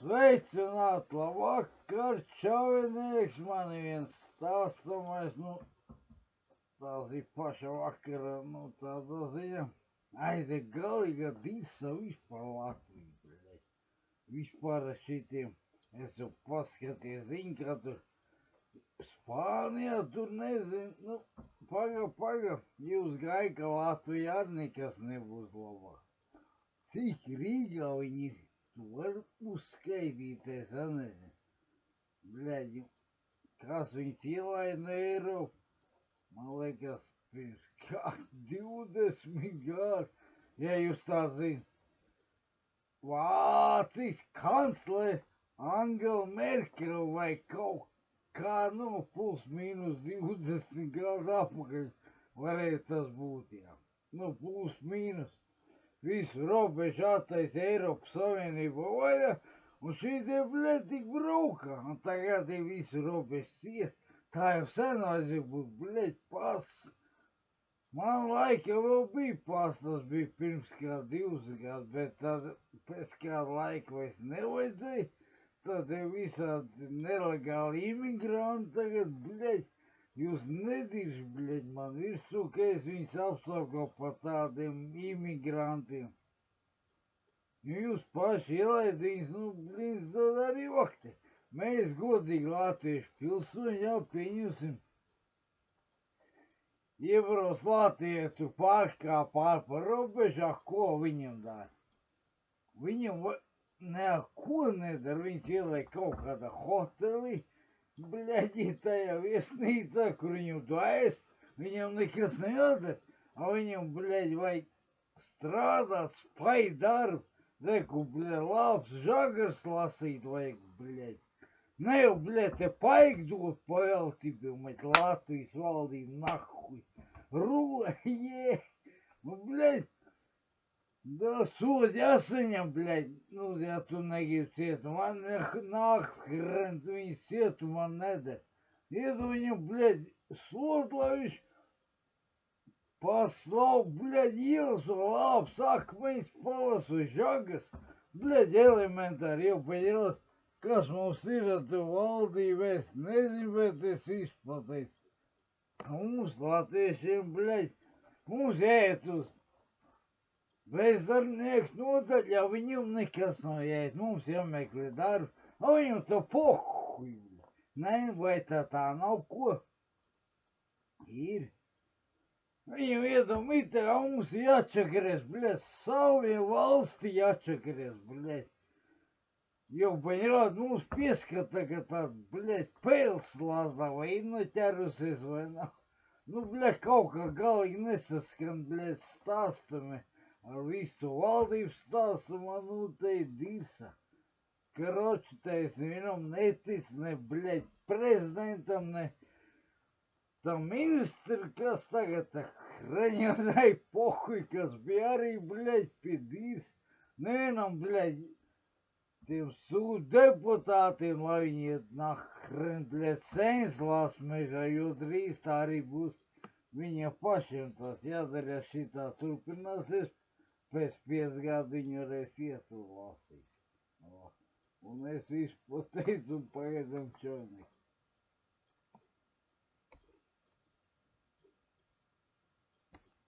Sveicināt, labvakar, čavinieks, man viens stāstamais, tās ir paša vakara, tāda ziņa. Aizde galīga disa vispār Latviju, bļeļ. Vispār šitiem, es jau paskaties, zinu, ka tur Spānijā, tur nezinu, paga, jūs gai, ka Latvijā arī nekas nebūs labāk. Cik Rīgā viņi ir? Tu vari uzskaitīties, nezinu. Bļaļ, kas viņus ielaida no Eiropas? Man liekas, pirms kā 20 gadu, ja jūs tā zini. Vācijas kanclere Angela Merkel vai kaut kā, plus mīnus 20 gadu atpakaļ varēja tas būt, jā. Plus mīnus. Visu robežu attaisa Eiropas Savienība vaļā, un šitie bļeļ tik brauka, un tagad ir visu robežu iet. Tā jau sen vajadzēja būt, bļeļ, pas. Man laika vēl bija pas, tas bija pirms kā 2 gadu, bet tad pēc kāda laika vairs nevajadzēja. Tad ir visādi nelegāli imigranti tagad, bļeļ. Jūs nedirž, bļeļ, man virsū, ka es viņus apsaugu par tādiem imigrantiem. Jūs paši ielaidīs, blīdz, tad arī vakti. Mēs godīgi latviešu pilsoņi jau pieņemsim. Ievaros latviešu pārkāp pārpa robežā, ko viņam dara? Viņam neko nedara, viņš ieliek kaut kādā hotelī, bļaļ, tajā viesnīcā, kur viņam to ēst, viņam nekas nejādara, a viņam, bļaļ, vajag strādāt, spaiņu darbu, reku, bļaļ, labs žagars lasīt vajag, bļaļ. Ne jau, bļaļ, te paikdot paveltību, bet Latvijas valdību nahuj, rulē, bļaļ, da sodi jāsaņem, bļaļ, ja tu negribi cietumā, nāk hrent, viņas cietumā nedara. Iedu viņam, bļaļ, sod, lai viņš paslav, bļaļ, ielas un labs akmeņus palasu žagas, bļaļ, elementāri jau paņirot, kas mums ir ar tu valdību, es nezinu, bet es izplatīju. Mums latviešiem, bļaļ, mums ēt uz bezdarbnieks notaļ, ja viņam nekas nav jāiet, mums jāmeklē darbu, a viņam tā pohuj, ne, vai tā nav ko? Ir. Viņam iedomīt, a mums jāčakarēs, bļaļ, saviem valsti jāčakarēs, bļaļ. Jau paņirāt, mums pieskata, ka tāda, bļaļ, pēls lāzā vai inoķerusies vai nav. Bļaļ, kaut kā galīgi nesaskan, bļaļ, stāstami. Ar visu valdību stāstu man te ir disa. Karoči, te es nevienam netic, ne, bļaļ, prezidentam, ne tam ministri, kas tagad tā hreņonai pohuj, kas bija arī, bļaļ, pie disa. Nevienam, bļaļ, tiem sūdu deputātiem, lai viņi iet nahrent, bļaļ, Seimas Lasmežā, jo drīz tā arī būs viņiem pašiem tas jādara, ja šitā turpināsies. Pēc 5 gadu viņu reiz ietu lasīt. Un es visu pateicu un pagaidām čovniku.